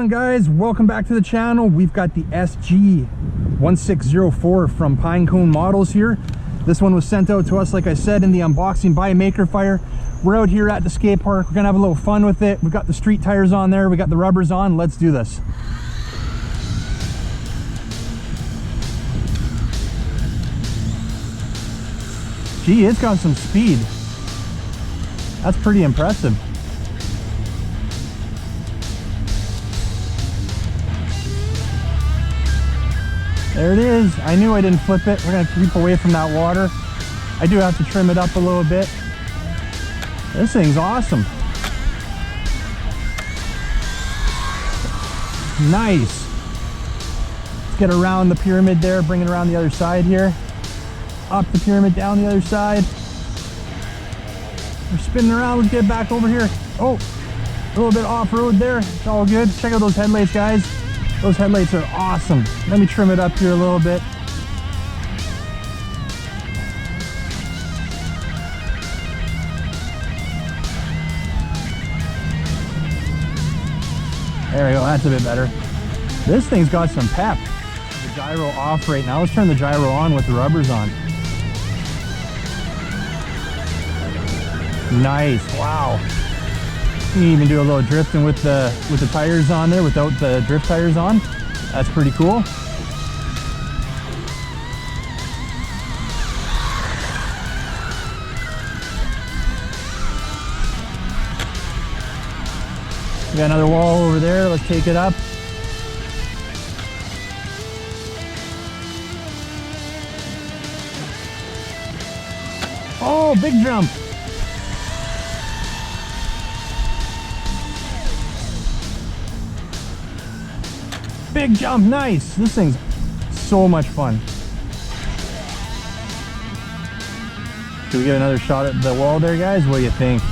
on, guys? Welcome back to the channel. We've got the SG 1604 from Pinecone Models here. This one was sent out to us, like I said, in the unboxing by Maker Fire. We're out here at the skate park. We're gonna have a little fun with it. We've got the street tires on there, we got the rubbers on. Let's do this. Gee, it's got some speed. That's pretty impressive. There it is. I knew I didn't flip it. We're gonna keep away from that water. I do have to trim it up a little bit. This thing's awesome. Nice. Let's get around the pyramid there, bring it around the other side here. Up the pyramid, down the other side. We're spinning around. Let's get back over here. Oh, a little bit off-road there. It's all good. Check out those headlights, guys. Those headlights are awesome. Let me trim it up here a little bit. There we go, that's a bit better. This thing's got some pep. The gyro off right now. Let's turn the gyro on with the rubbers on. Nice, wow. You can even do a little drifting with the tires on there without the drift tires on. That's pretty cool. We got another wall over there. Let's take it up. Oh, big jump. Big jump, nice. This thing's so much fun. Should we get another shot at the wall there, guys? What do you think?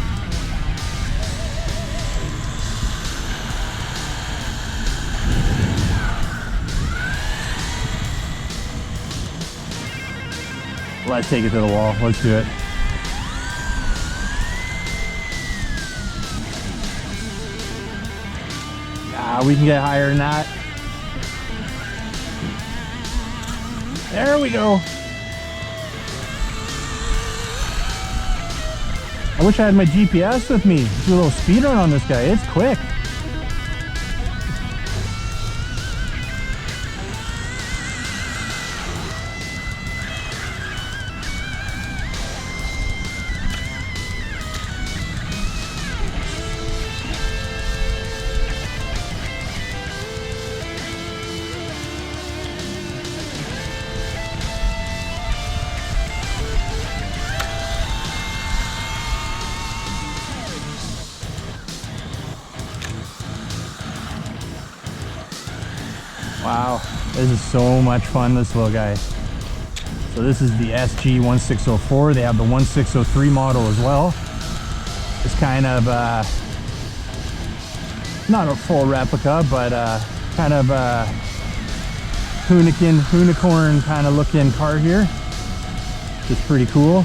Let's take it to the wall. Let's do it. Yeah, we can get higher than that. There we go. I wish I had my GPS with me. Do a little speed run on this guy. It's quick. Wow, this is so much fun, this little guy. So this is the SG 1604. They have the 1603 model as well. It's kind of not a full replica, but kind of a unicorn kind of looking car here. It's pretty cool.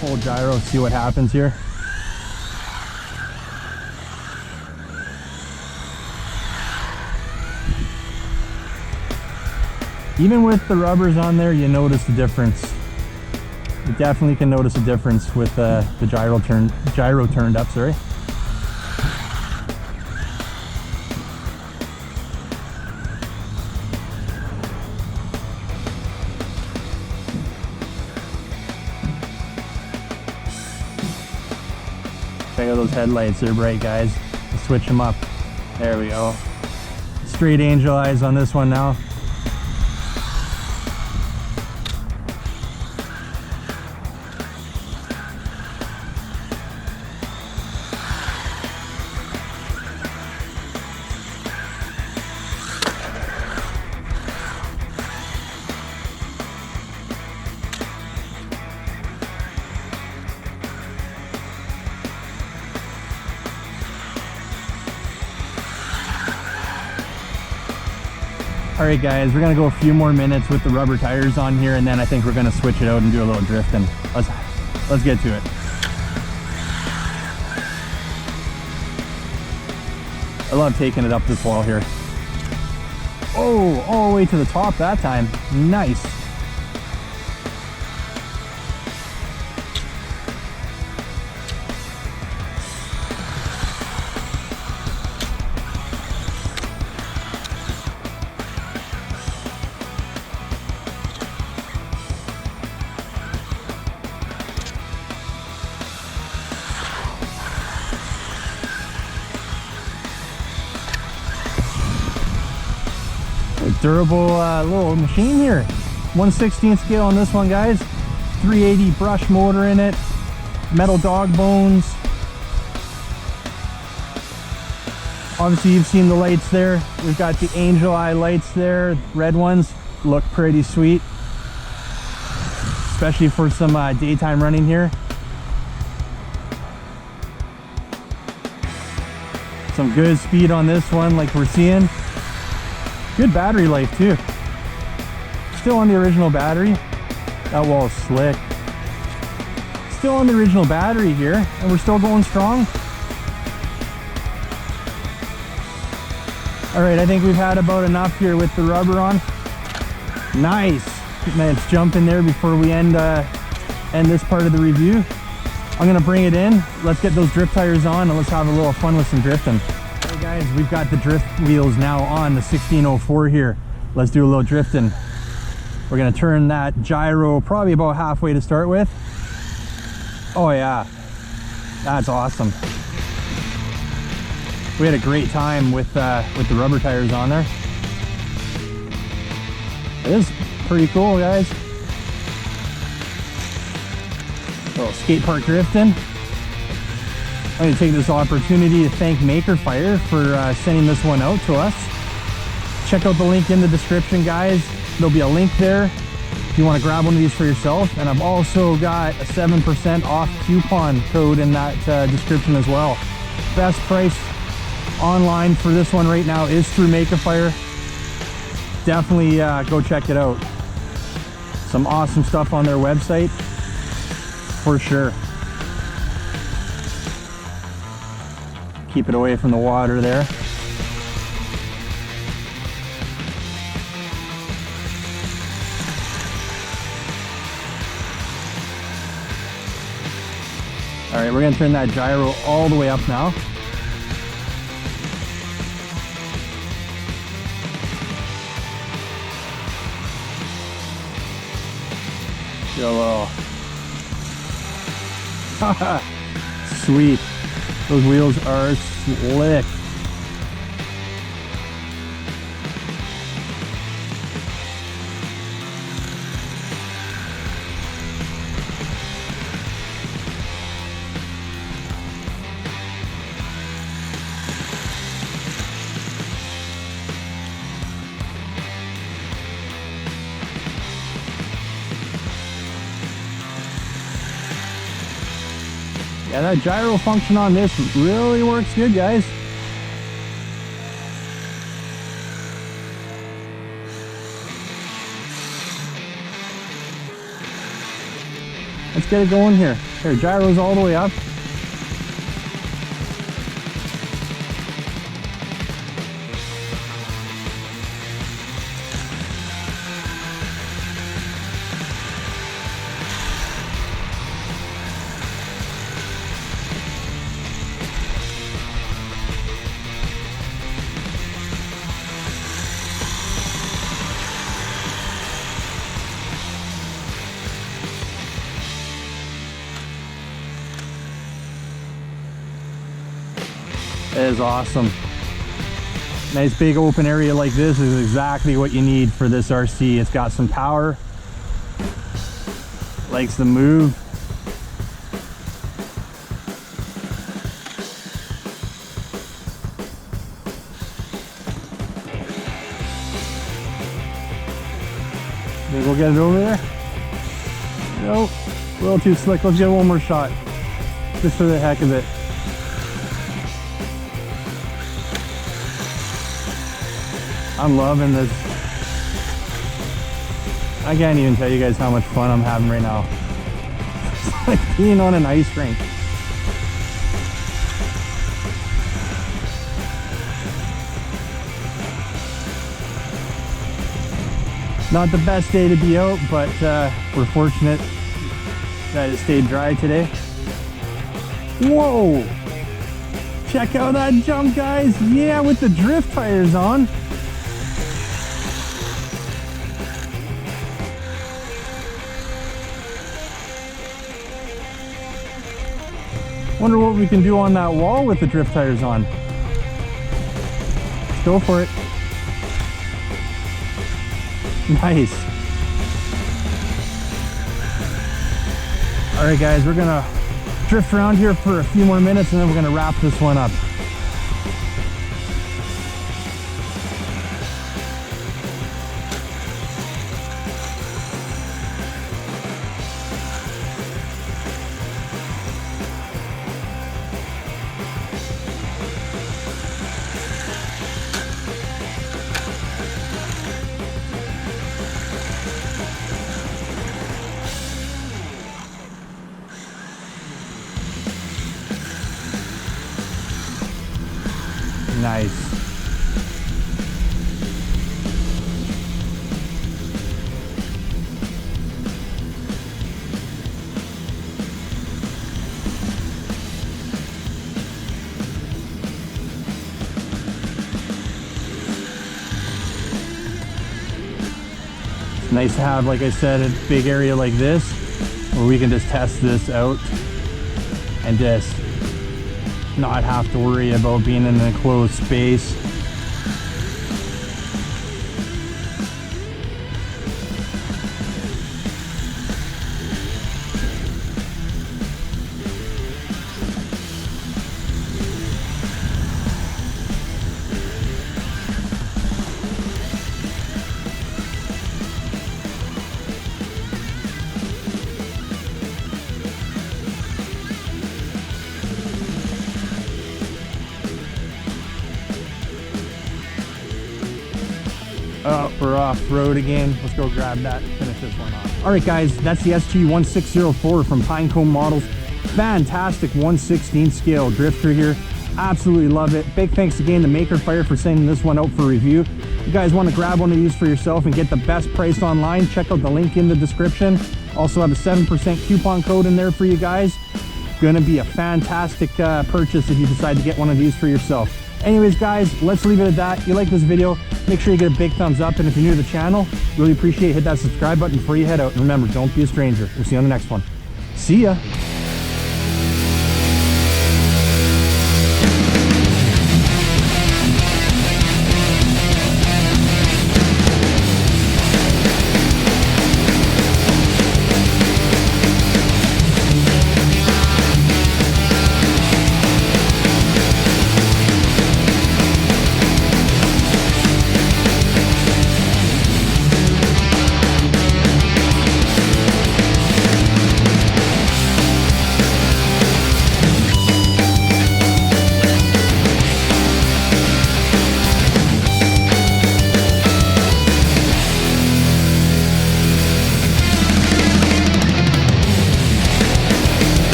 Full gyro, see what happens here. Even with the rubbers on there, you notice the difference. You definitely can notice a difference with the gyro turned up, sorry. Check out those headlights, they're bright, guys. Let's switch them up. There we go. Straight angel eyes on this one now. Alright guys, we're gonna go a few more minutes with the rubber tires on here, and then I think we're gonna switch it out and do a little drifting. Let's get to it. I love taking it up this wall here. Oh, all the way to the top that time. Nice. Durable little machine here. 1/16 scale on this one, guys. 380 brush motor in it. Metal dog bones. Obviously you've seen the lights there. We've got the angel eye lights there. Red ones look pretty sweet, especially for some daytime running here. Some good speed on this one like we're seeing. Good battery life too. Still on the original battery. That wall is slick. Still on the original battery here, and we're still going strong. All right, I think we've had about enough here with the rubber on. Nice. Let's jump in there before we end this part of the review. I'm gonna bring it in. Let's get those drift tires on and let's have a little fun with some drifting. Hey guys, we've got the drift wheels now on the 1604 here. Let's do a little drifting. We're gonna turn that gyro probably about halfway to start with. Oh yeah, that's awesome. We had a great time with the rubber tires on there. It is pretty cool, guys. A little skate park drifting. I'm going to take this opportunity to thank Maker Fire for sending this one out to us. Check out the link in the description, guys. There'll be a link there if you want to grab one of these for yourself. And I've also got a 7% off coupon code in that description as well. Best price online for this one right now is through Maker Fire. Definitely go check it out. Some awesome stuff on their website for sure. Keep it away from the water there. All right, we're gonna turn that gyro all the way up now. Get a little. Sweet. Those wheels are slick. Yeah, that gyro function on this really works good, guys. Let's get it going here. Here, gyro's all the way up. It is awesome. Nice big open area like this is exactly what you need for this RC. It's got some power, likes to move. Maybe we'll get it over there. Nope, a little too slick. Let's get one more shot, just for the heck of it. I'm loving this. I can't even tell you guys how much fun I'm having right now. It's like being on an ice rink. Not the best day to be out, but we're fortunate that it stayed dry today. Whoa! Check out that jump, guys! Yeah, with the drift tires on. Wonder what we can do on that wall with the drift tires on. Let's go for it. Nice. All right, guys, we're gonna drift around here for a few more minutes and then we're gonna wrap this one up. Nice. It's nice to have, like I said, a big area like this where we can just test this out and just not have to worry about being in an enclosed space. Oh, we're off road again. Let's go grab that, finish this one off. All right, guys, that's the SG1604 from Pinecone Models. Fantastic 1/16 scale drifter here. Absolutely love it. Big thanks again to Maker Fire for sending this one out for review. If you guys want to grab one of these for yourself and get the best price online, check out the link in the description. Also have a 7% coupon code in there for you guys. Gonna be a fantastic purchase if you decide to get one of these for yourself. Anyways, guys, let's leave it at that. If you like this video, make sure you get a big thumbs up, and if you're new to the channel, really appreciate it. Hit that subscribe button before you head out. And remember, don't be a stranger. We'll see you on the next one. See ya.